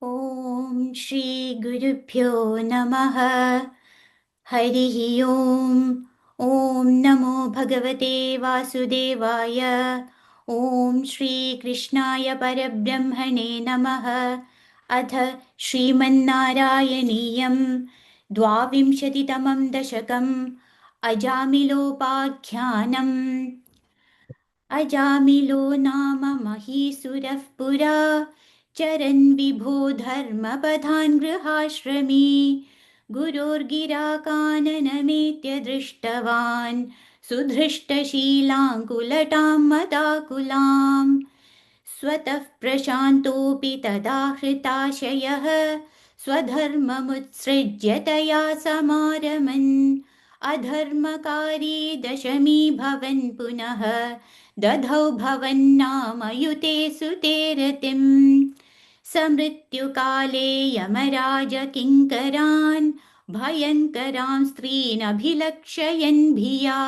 ॐ श्री गुरुभ्यो नमः। हरिः ॐ। ॐ नमो भगवते वासुदेवाय। ॐ श्रीकृष्णाय परब्रह्मणे नमः। अथ श्रीमन्नारायणीयं द्वाविंशतितमं दशकम् अजामिलोपाख्यानम्। अजामिलो नाम महीसुरः पुरा चरन् विभो धर्मपथान् गृहाश्रमी। गुरोर्गिराकाननमेत्य दृष्टवान् सुधृष्टशीलाङ्कुलटां मदाकुलाम्। स्वतः प्रशान्तोऽपि तदा हृताशयः स्वधर्ममुत्सृज्य तया समारमन्। अधर्मकारी दशमी भवन् पुनः दधौ भवन्नामयुते सुते रतिम्। समृत्युकाले यमराज किङ्करान् भयङ्करां स्त्रीनभिलक्षयन् भिया।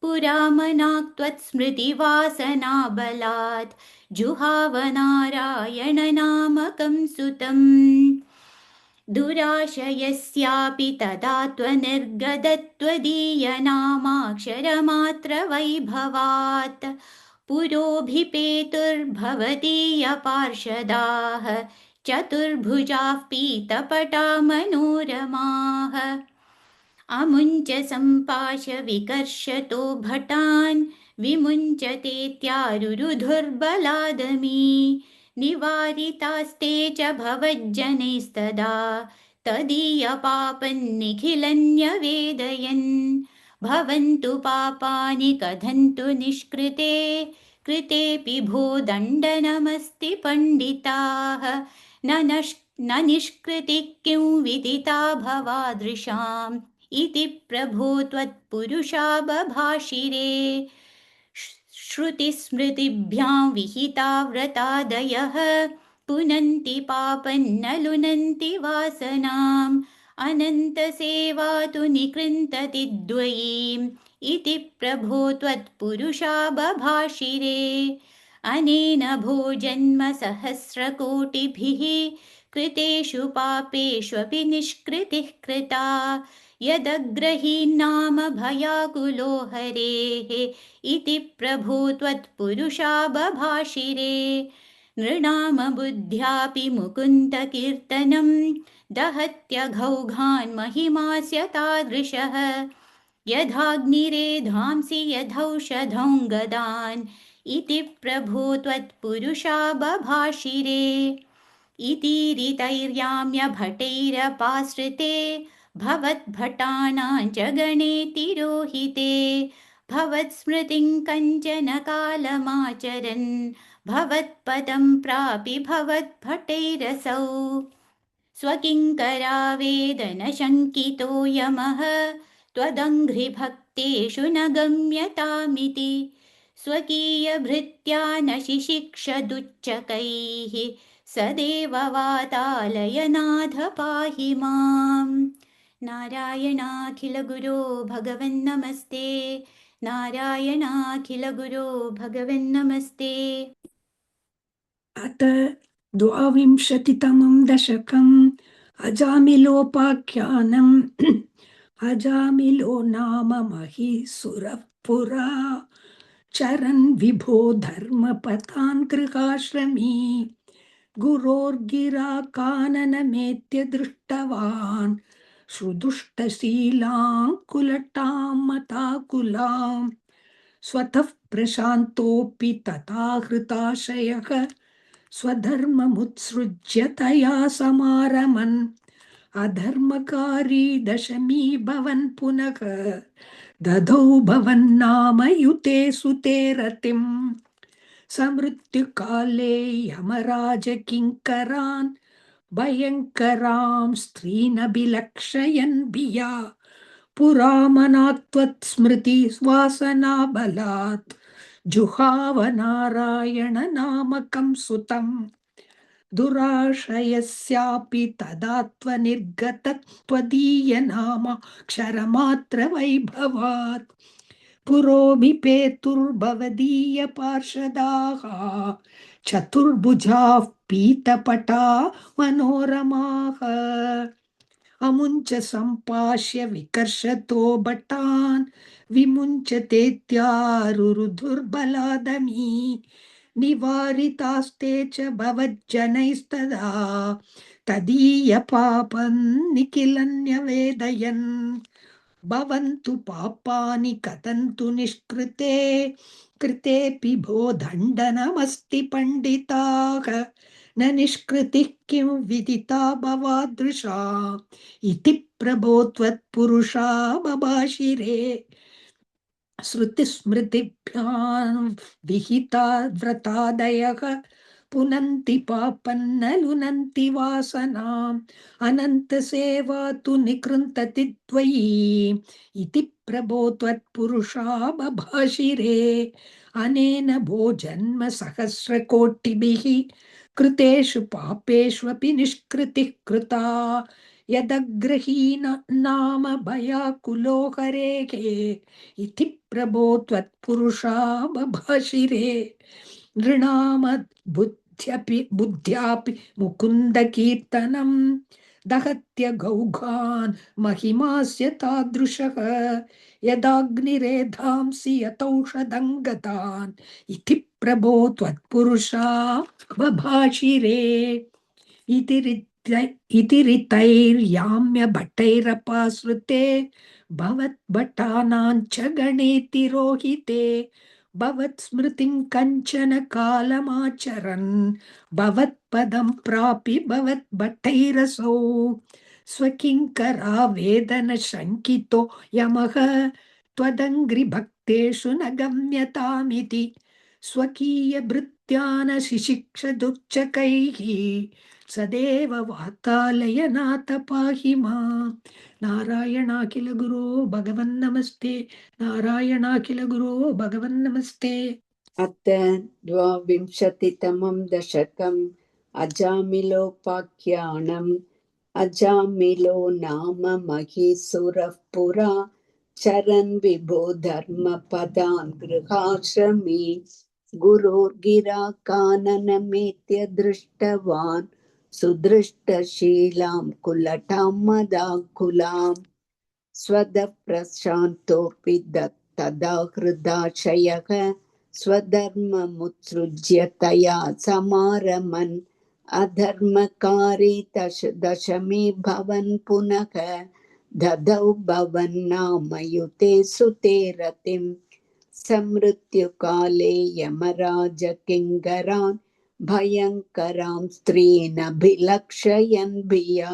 पुरामनाक् त्वत्स्मृतिवासनाबलात् जुहावनारायणनामकं सुतम्। दुराशयस्यापि तदा त्वनिर्गतत्वदीयनामाक्षरमात्रवैभवात् पुरोऽभिपेतुर्भवतीयपार्षदाः चतुर्भुजाः पीतपटा मनोरमाः। अमुञ्च सम्पाश विकर्षतो भटान् विमुञ्चतेत्यारुरुधुर्बलादमी। निवारितास्ते च भवज्जनैस्तदा तदीयपापन्निखिलन्यवेदयन्। भवन्तु पापानि कथन्तु निष्कृते कृतेऽपि भो दण्डनमस्ति पण्डिताः। न निष्कृतिः किं विदिता भवादृशाम् इति प्रभो त्वत्पुरुषा बभाषिरे। श्रुतिस्मृतिभ्यां विहिता व्रतादयः पुनन्ति पापं न लुनन्ति वासनाम्। अनन्तसेवा तु निकृन्तति द्वयीम् इति प्रभो त्वत्पुरुषा बभाषिरे। अनेन भोजन्म सहस्रकोटिभिः कृतेषु पापेष्वपि निष्कृतिः कृता। यदग्रहीन्नाम भयाकुलो हरेः इति प्रभो त्वत्पुरुषा बभाषिरे। नृणाम बुद्ध्यापि मुकुन्दकीर्तनं दहत्यघौघान् महिमास्य तादृशः। यथाग्निरेधांसि यथौषधं गदान् इति प्रभो त्वत्पुरुषा बभाषिरे। इतीरितैर्याम्यभटैरपाश्रिते भवद्भटानां च गणे तिरोहिते। भवत्स्मृतिं कञ्चन कालमाचरन् भवत्पदं प्रापि भवद्भटैरसौ। स्वकिङ्करावेदनशङ्कितो यमः त्वदङ्घ्रिभक्तेषु न गम्यतामिति। स्वकीयभृत्या न शिशिक्षदुच्चकैः सदेव वातालयनाथ पाहि माम्। नारायणाखिलगुरो भगवन्नमस्ते। नारायणाखिलगुरो भगवन्नमस्ते। अत द्वाविंशतितमं दशकम् अजामिलोपाख्यानम्। अजामिलो नाम महीसुरः पुरा चरन् विभो धर्मपथान् गृहाश्रमी। गुरोर्गिराकाननमेत्य दृष्टवान् सुदुष्टशीलाङ्कुलटां मताकुलाम्। स्वतः प्रशान्तोऽपि तथा हृताशयः स्वधर्ममुत्सृज्य तया समारमन्। अधर्मकारी दशमी भवन् पुनः दधौ भवन्नाम युते सुते रतिम्। समृत्युकाले यमराज किङ्करान् भयङ्करां स्त्रीनभिलक्षयन् भिया। पुरामनाक् त्वत्स्मृतिवासनाबलात् जुहावनारायणनामकं सुतम्। दुराशयस्यापि तदा त्वनीर्गतत्वदीयनामाक्षरमात्रवैभवात् पुरोऽभिपेतुर्भवदीयपार्षदाः चतुर्भुजाः पीतपटा मनोरमाः अमुञ्च सम्पाश्य विकर्षतो भटान् विमुञ्चते त्यारुरुधुर्बलादमी निवारितास्ते च भवज्जनैस्तदा तदीयपापं निखिलन्यवेदयन् भवन्तु पापानि कथन्तु निष्कृते कृतेऽपि भो दण्डनमस्ति पण्डिताः न निष्कृतिः किं विदिता भवादृशा इति प्रभो त्वत्पुरुषा बभाषिरे श्रुतिस्मृतिभ्यां विहिता व्रतादयः पुनन्ति पापन्न लुनन्ति वासनाम् अनन्तसेवा तु निकृन्तति त्वयि इति प्रभो त्वत्पुरुषा बभाषिरे अनेन भो जन्म सहस्रकोटिभिः कृतेषु पापेष्वपि निष्कृतिः कृता यदग्रहीण नाम भयाकुलो हरेः इति प्रभो त्वत्पुरुषा बभाषिरे नृणाम बुद्ध्यापि मुकुन्दकीर्तनं दहत्य गौघान् महिमास्य तादृशः यदाग्निरेधांसि यतौषधं गतान् इति प्रभो त्वत्पुरुषा बभाषिरे इति ऋतैर्याम्य भट्टैरपाश्रुते भवद्भटानां च गणे तिरोहिते भवत्स्मृतिं कञ्चन कालमाचरन् भवत्पदं प्रापि भवद्भट्टैरसौ स्वकिङ्करा वेदन शङ्कितो यमः त्वदङ्घ्रिभक्तेषु न गम्यतामिति स्वकीयभृत्यान शिशिक्ष दुर्चकैः सदेव वातालयनाथ पाहि माम् नारायणाखिल गुरो भगवन् नमस्ते नारायणाखिल गुरो भगवन् नमस्ते अथ द्वाविंशतितमं दशकम् अजामिलोपाख्यानम् अजामिलो नाम महीसुरः पुरा चरन् विभो धर्मपदान् गृहाश्रमी गुरोर्गिरा काननमेत्य दृष्टवान् सुदृष्टशीलां कुलटां मदाकुलाम् स्वदः प्रशान्तोऽपि तदा हृदाशयः स्वधर्ममुत्सृज्य तया समारमन् अधर्मकारी दशमी भवन् पुनः ददौ भवन्नामयुते सुते रतिं समृत्युकाले यमराज किङ्करान् भयङ्करां स्त्रीनभिलक्षयन् भिया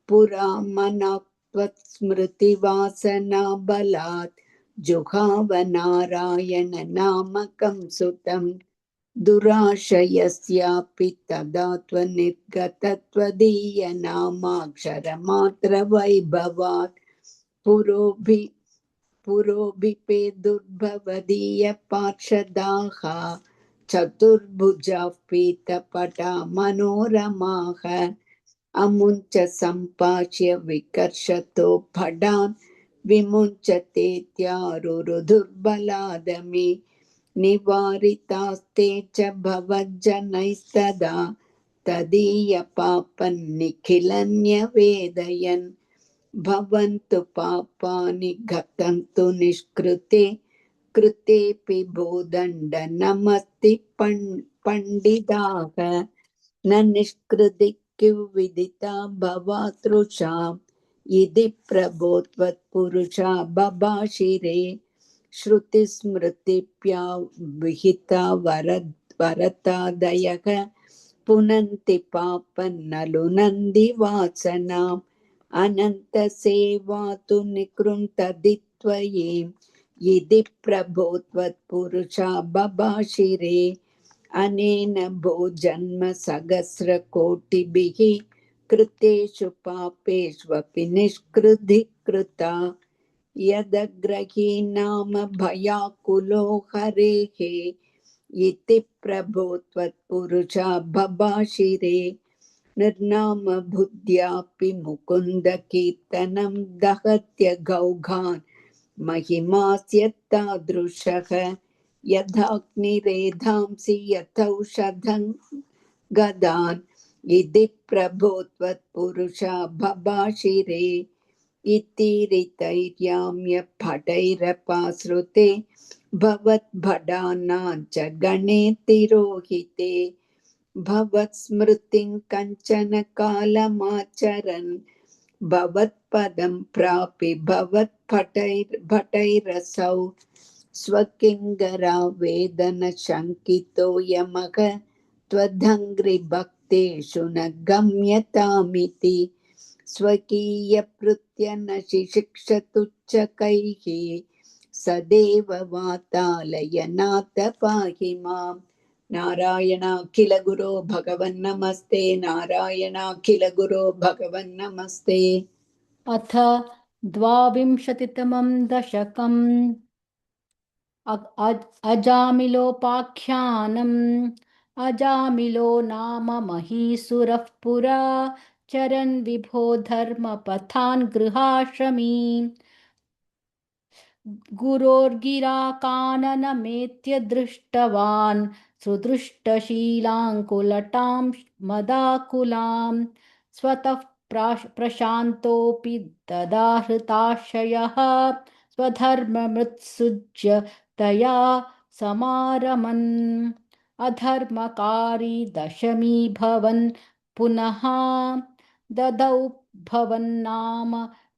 पुरा मना त्वत्स्मृतिवासना बलात् जुहावनारायण नामकं सुतं दुराशयस्यापि तदा त्वनिर्गतत्वदीयनामाक्षरमात्रवैभवात् पुरोभिपे दुर्भवदीय पार्षदाः चतुर्भुजाः पीतपटा मनोरमाः अमुञ्च सम्पाच्य विकर्षतो भटान् विमुञ्चते त्यारुरुधुर्बलादमि निवारितास्ते च भवज्जनैस्तदा तदीयपापन्निखिलन्यवेदयन् भवन्तु पापानि घटन्तु निष्कृते कृतेऽपि भूदण्डनमस्ति पण्डिताः न निष्कृति विदिता भवातृषाम् इति प्रभो त्वत्पुरुषा बभाषिरे श्रुतिस्मृतिभ्या विहिता वरतादयः पुनन्ति पापन्न लुनन्ति वासनाम् अनन्तसेवा तु निकृन्तति त्वयि इति प्रभो त्वत्पुरुषा बभाषिरे अनेन भो जन्म सहस्रकोटिभिः कृतेषु पापेष्वपि निष्कृतिः कृता यदग्रही नाम भयाकुलो हरेः इति प्रभो त्वत्पुरुषा बभाषिरे निर्नाम बुद्ध्यापि मुकुन्द कीर्तनं दहत्य गौघान् महिमास्य तादृशः यथाग्निरेधांसि यथौषधं गदान् इति प्रभो त्वत्पुरुषा बभाषिरे इति ऋतैर्याम्य भटैरपाश्रुते भवद्भटानां च गणे तिरोहिते भवत्स्मृतिं कञ्चन कालमाचरन् भवत्पदं प्रापि भवत्भटैरसौ स्वकिङ्करा वेदन शङ्कितो यमः त्वदङ्घ्रिभक्तेषु न गम्यतामिति स्वकीयभृत्य न शिशिक्षतु च कैः सदेव वातालयनाथ पाहि माम् नारायणाखिल गुरो भगवन् नमस्ते नारायणाखिल गुरो भगवन् नमस्ते अथ द्वाविंशतितमं दशकम् अजामिलोपाख्यानम् अजामिलो नाम महीसुरः पुरा चरन् विभो धर्मपथान् गृहाश्रमी गुरोर्गिराकाननमेत्य दृष्टवान् सुदृष्टशीलाङ्कुलटां मदाकुलां स्वतः प्रशान्तोऽपि ददाहृताशयः स्वधर्ममृत्सुज्य तया समारमन् अधर्मकारी दशमी भवन् पुनः ददौ भवन्नाम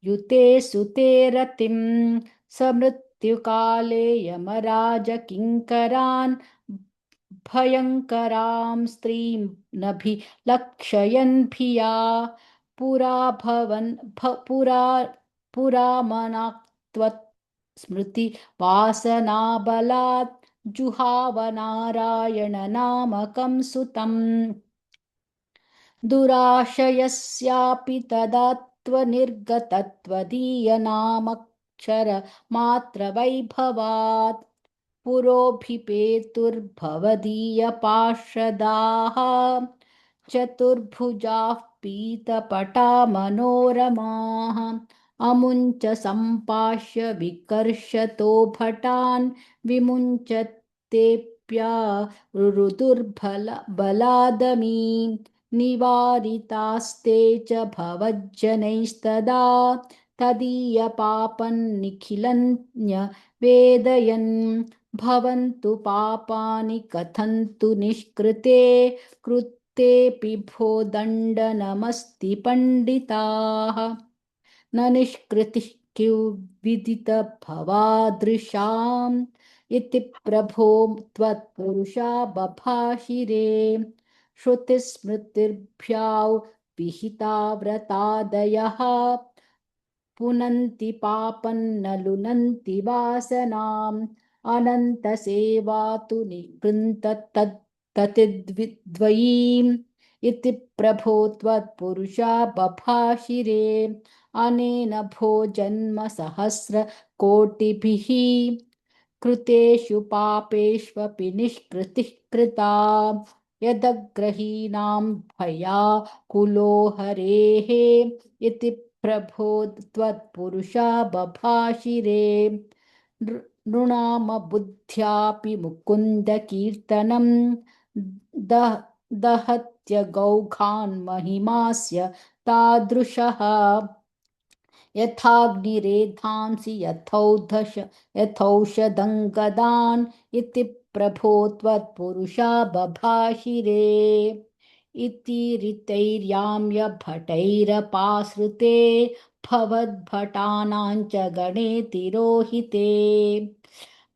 युते सुते रतिम् समृत्युकाले यमराजकिङ्करान् भयङ्करां स्त्रीं नभिलक्षयन् भिया पुरामनाक्त्वत् स्मृतिवासनाबलात् जुहावनारायणनामकं सुतम् दुराशयस्यापि तदा त्वनिर्गतत्वदीयनामक्षरमात्रवैभवात् पुरोऽभिपेतुर्भवदीयपार्षदाः चतुर्भुजाः पीतपटा मनोरमाः अमुञ्च सम्पाश्य विकर्षतो भटान् विमुञ्चतेऽप्या रुरुदुर्बलादमी निवारितास्ते च भवज्जनैस्तदा तदीयपापन्निखिलन्य वेदयन् भवन्तु पापानि कथन्तु निष्कृते कृतेऽपि भो दण्डनमस्ति पण्डिताः न निष्कृतिः विदितभवादृशाम् इति प्रभो त्वत्पुरुषा बभाषिरे श्रुतिस्मृतिर्भ्यां विहिता व्रतादयः पुनन्ति पापं न लुनन्ति वासनाम् अनन्तसेवा तु निकृन्तततिद्वयीम् इति प्रभो त्वत्पुरुषा बभाषिरे अनेन भो जन्म सहस्रकोटिभिः कृतेषु पापेष्वपि निष्कृतिः कृता यदग्रहीणां भयाकुलो हरेः इति प्रभो त्वत्पुरुषा बभाषिरे नृणाम बुद्ध्यापि मुकुन्दकीर्तनं दहत्यगौघान् महिमास्य तादृशः यथाग्निरेधांसि यथौषधं गदान् इति प्रभो त्वत्पुरुषा बभाषिरे इति ऋतैर्याम्य भटैरपाश्रुते भवद्भटानां च गणे तिरोहिते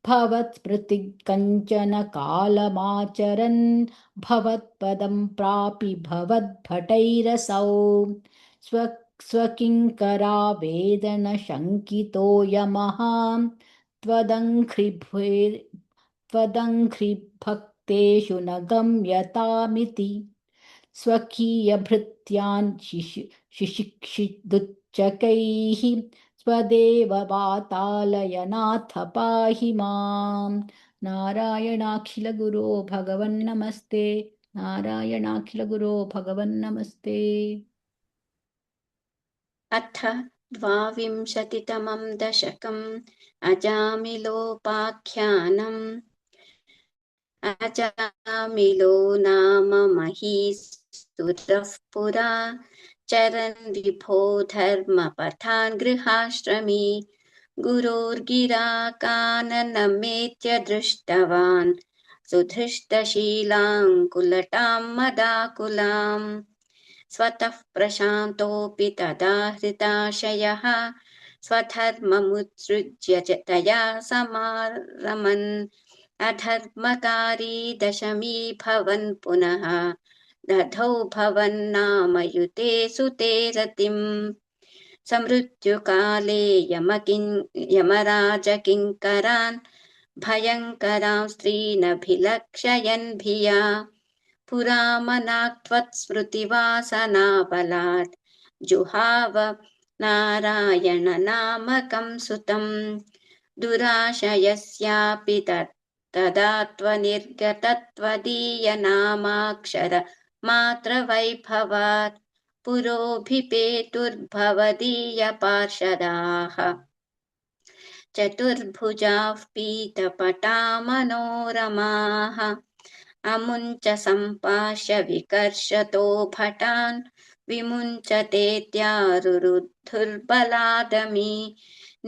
भवत्स्मृति कञ्चन कालमाचरन् भवत्पदं प्रापि भवद्भटैरसौ स्वकिङ्करा वेदन शङ्कितो यमः त्वदङ्घ्रिभक्तेषु न गम्यतामिति स्वकीयभृत्यान् शिशिक्षिदुच्चकैः स्वदेव वातालयनाथ पाहि माम् नारायणाखिलगुरो भगवन्नमस्ते नारायणाखिलगुरो भगवन्नमस्ते अथ द्वाविंशतितमं दशकम् अजामिलोपाख्यानम् अजामिलो नाम महीसुरः पुरा चरन् विभो धर्मपथान् गृहाश्रमी गुरोर्गिरा काननमेत्य दृष्टवान् सुधृष्टशीलां मदाकुलाम् स्वतः प्रशान्तोऽपि तदा हृताशयः स्वधर्ममुत्सृज्य च तया समारमन् अधर्मकारी दशमी भवन् पुनः दधौ भवन्नामयुते सुते रतिम् समृत्युकाले यमराजकिङ्करान् भयङ्करां स्त्रीनभिलक्षयन् भिया पुरामनाक्त्वत्स्मृतिवासनाबलात् जुहाव नारायणनामकं सुतम् दुराशयस्यापि तदा त्वनिर्गतत्वदीयनामाक्षरमात्रवैभवात् पुरोऽभिपेतुर्भवदीयपार्षदाः चतुर्भुजाः पीतपटा मनोरमाः अमुञ्च सम्पाश्य विकर्षतो भटान् विमुञ्चतेत्यारुरुद्धुर्बलादमी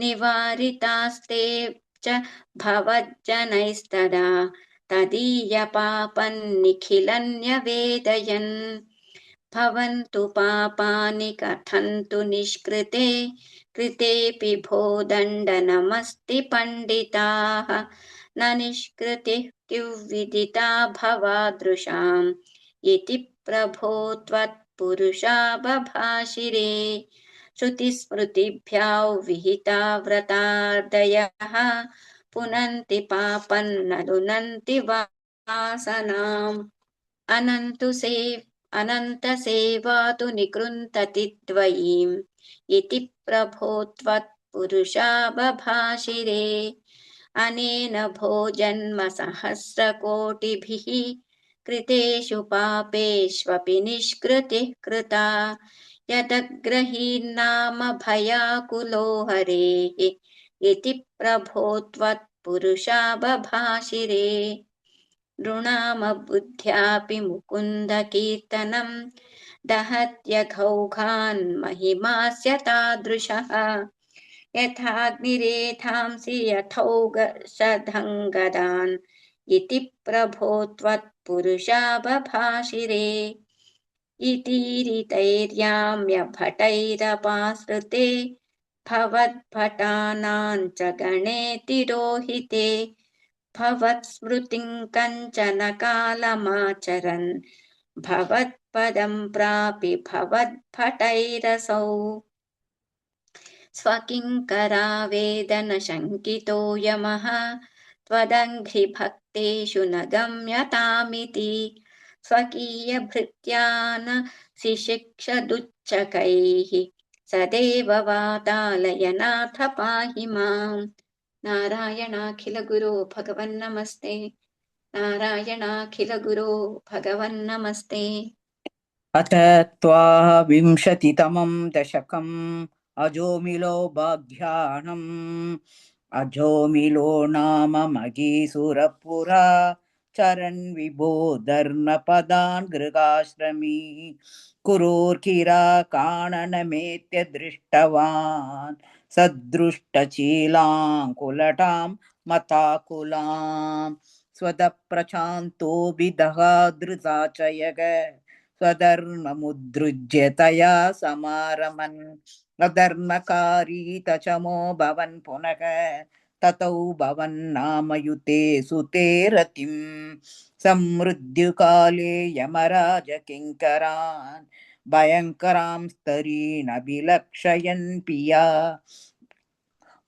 निवारितास्ते च भवज्जनैस्तदा तदीयपापन्निखिलन्यवेदयन् भवन्तु पापानि कथन्तु निष्कृते कृतेऽपि भो दण्डनमस्ति पण्डिताः न निष्कृतिः किंविदिता भवादृशाम् इति प्रभो त्वत्पुरुषा बभाषिरे श्रुतिस्मृतिभ्यां विहिता व्रतादयः पुनन्ति पापं न लुनन्ति वासनाम् अनन्तसेवा तु निकृन्तति द्वयीम् इति प्रभो त्वत्पुरुषा बभाषिरे अनेन भोजन्म सहस्रकोटिभिः कृतेषु पापेष्वपि निष्कृतिः कृता यदग्रहीन्नाम भयाकुलो हरेः इति प्रभो त्वत्पुरुषा बभाषिरे नृणामबुद्ध्यापि मुकुन्दकीर्तनं दहत्यघौघान् महिमास्य तादृशः यथाग्निरेधांसि यथौषधङ्गदान् इति प्रभो त्वत्पुरुषा बभाषिरे इतीरितैर्याम्यभटैरपाश्रिते भवद्भटानां च गणे तिरोहिते भवत्स्मृतिं कञ्चन कालमाचरन् भवत्पदं प्रापि भवद्भटैरसौ स्वकिङ्करावेदनशङ्कितो यमः त्वदङ्घ्रिभक्तेषु न गम्यतामिति स्वकीयभृत्यान् शिशिक्षदुच्चकैः सदैव वातालयनाथ पाहि माम् नारायणाखिलगुरो भगवन्नमस्ते नारायणाखिलगुरो भगवन्नमस्ते अथ विंशतितमं दशकम् अजोमिलो भाग्यानम् अजोमिलो नाम मगीसुरपुरा चरन् विभो धर्मपदान् गृहाश्रमी कुरोर्किरा काणनमेत्य दृष्टवान् सदृष्टचीलां मताकुलां स्वदप्रशान्तोऽभिदहादृता स्वधर्ममुद्रुज्य तया समारमन् अधर्मकारी तचमो भवन् पुनः ततौ भवन्नामयुते सुते रतिम् समृद्युकाले यमराज किङ्करान् भयङ्करां स्तरीनभिलक्षयन् पिया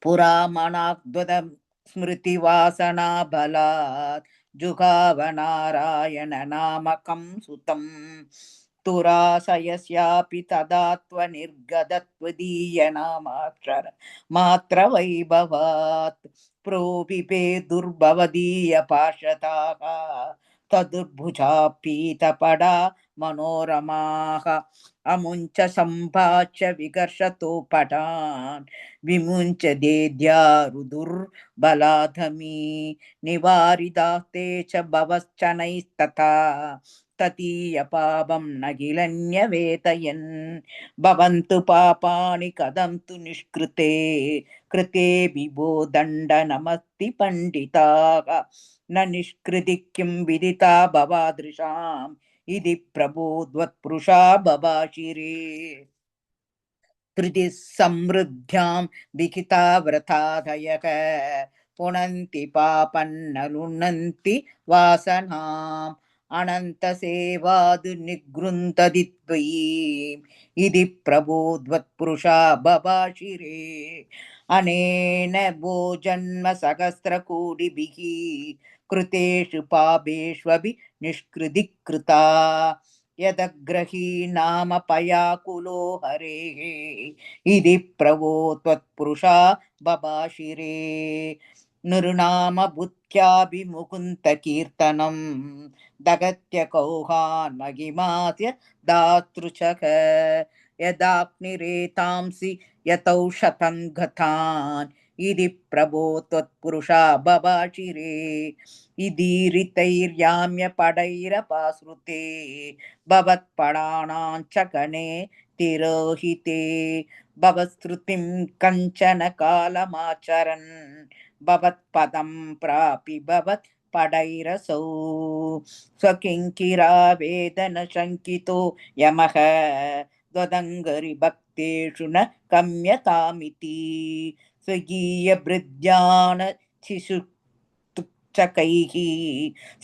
पुरामणाग्द्वदं स्मृतिवासना बलात् जुगाव नारायण नामकं सुतम् तुराशयस्यापि तदा त्वनिर्गतत्वदीयनामाक्षर मात्रवैभवात् प्रोपिपे दुर्भवदीयपार्षदाः तदुर्भुजा पीतपडा मनोरमाः अमुञ्च सम्भाष्य विकर्षतो पटान् विमुञ्च देद्यारुदुर्बलाधमी निवारिदास्ते च भवश्चनैस्तथा ततीयपापं न किलन्यवेतयन् भवन्तु पापानि कथं तु निष्कृते कृते विभो दण्डनमस्ति पण्डिताः न निष्कृति किं विदिता भवादृशाम् इति प्रभोद्वत्पुरुषा बभाषिरे धृतिः समृद्ध्यां विहिता व्रतादयः पुनन्ति पापन्न लुण्हन्ति वासनाम् अनन्तसेवादु निगृन्तदि त्वयि इति प्रभोद्वत्पुरुषा बभाषिरे अनेन भोजन्म सहस्रकोटिभिः कृतेषु पापेष्वपि निष्कृति कृता यदग्रही नाम पयाकुलो हरेः इति प्रभो त्वत्पुरुषा बभाषिरे नृनाम बुद्ध्याभिमुकुन्त दगत्य कौहान् महिमास्य दातृचक यदाग्निरेतांसि यतौषतं गतान् इति प्रभो त्वत्पुरुषा बभाषिरे इदीरितैर्याम्य पडैरपाश्रुते भवत्पडानां च गणे तिरोहिते भवश्रुतिं कञ्चन कालमाचरन् भवत्पदं प्रापि भवत् पडैरसौ स्वकिङ्किरा वेदन शङ्कितो यमः त्वदङ्गरि भक्तेषु न गम्यतामिति स्वकीयभृद्यान शिशु चकैः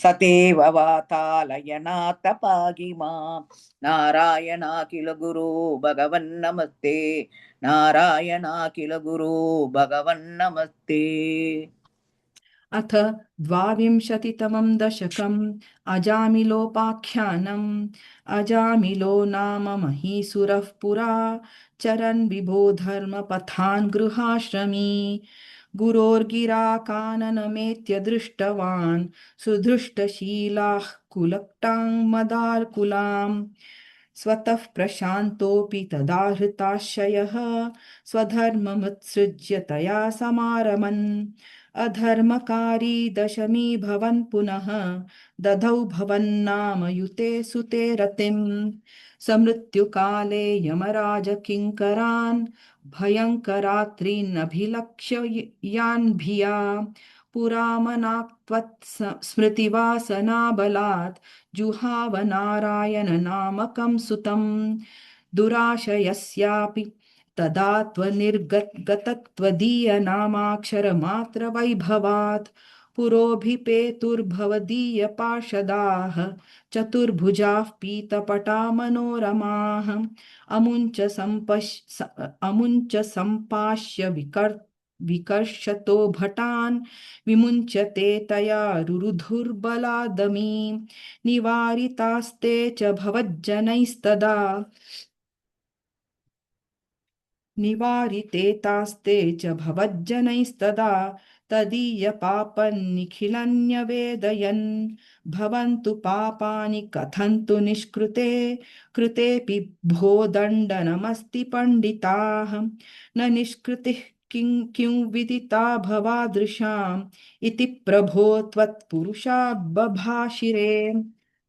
सतेव वातालयनाथ पाहि मां नारायणाखिल गुरो भगवन्नमस्ते नारायणाखिल गुरो भगवन्नमस्ते। अथ द्वाविंशतितमं दशकम् अजामिलोपाख्यानम् अजामिलो नाम महीसुरः पुरा चरन् विभो धर्मपथान् गृहाश्रमी गुरोर्गिरा काननमेत्य दृष्टवान् सुधृष्टशीलाः कुलक्टां मदार्कुलाम् स्वतः प्रशान्तोऽपि तदा हृताशयः स्वधर्ममुत्सृज्य तया समारमन् अधर्मकारी दशमी भवन् पुनः दधौ भवन्नाम युते सुते रतिं समृत्युकाले यमराज किङ्करान् भयङ्करात्रीनभिलक्ष्य यान्भिया पुरामनाक्त्वत् स्मृतिवासनाबलात् जुहाव नारायण नामकं सुतं दुराशयस्यापि तदा त्वनिर्गतत्वदीयनामाक्षरमात्रवैभवात् पुरोभिपेतुर्भवदीयपार्षदाः चतुर्भुजाः पीतपटा मनोरमाः अमुञ्च सम्पाश्य विकर्षतो भटान् विमुञ्चते तया रुरुधुर्बलादमी निवारितास्ते च भवज्जनैस्तदा निवारितेतास्ते च भवज्जनैस्तदा तदीयपापन्निखिलन्यवेदयन् भवन्तु पापानि कथन्तु निष्कृते कृतेऽपि भो दण्डनमस्ति पण्डिताः न निष्कृतिः किं विदिता भवादृशाम् इति प्रभो त्वत्पुरुषा बभाषिरे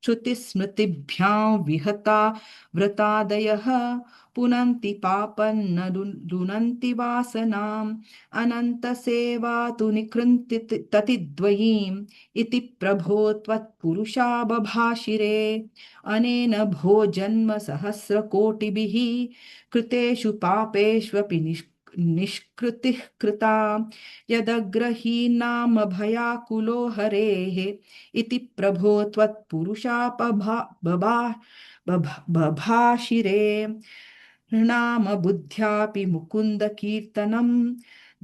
श्रुतिस्मृतिभ्यां विहता व्रतादयः पुनन्ति पापन्न लुनन्ति वासनाम् अनन्तसेवा तु निकृन्ति ततिद्वयीम् इति प्रभो त्वत्पुरुषा बभाषिरे अनेन भो जन्म सहस्रकोटिभिः कृतेषु पापेष्वपि निष्कृतिः कृता यदग्रही नाम भयाकुलो हरेः इति प्रभो त्वत्पुरुषा बभाषिरे नाम बुद्ध्यापि मुकुन्द कीर्तनं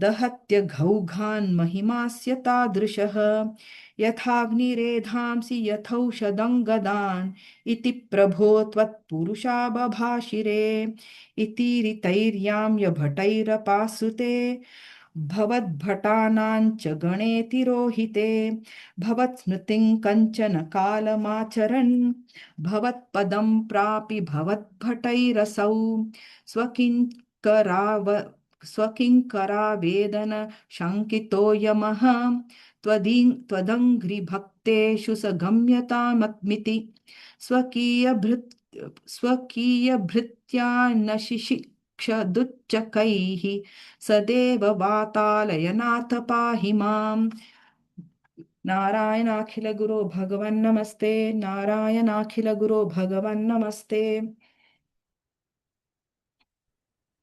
दहत्य घौघान् महिमास्य तादृशः यथाग्निरेधांसि यथौषधं गदान् इति प्रभो त्वत्पुरुषा बभाषिरे इति ऋतैर्याम्य भटैरपाश्रुते भवद्भटानाञ्च गणे तिरोहिते भवत्स्मृतिं कञ्चन कालमाचरन् भवत्पदं प्रापि भवद्भटैरसौ स्वकिङ्करावेदन शङ्कितो यमः त्वदङ्घ्रिभक्तेषु स गम्यताममिति स्वकीयभृत्या न शिशिक्षदुच्चकैः सदेव वातालयनाथ पाहि माम् नारायणाखिल गुरो भगवन् नमस्ते नारायणाखिल गुरो भगवन् नमस्ते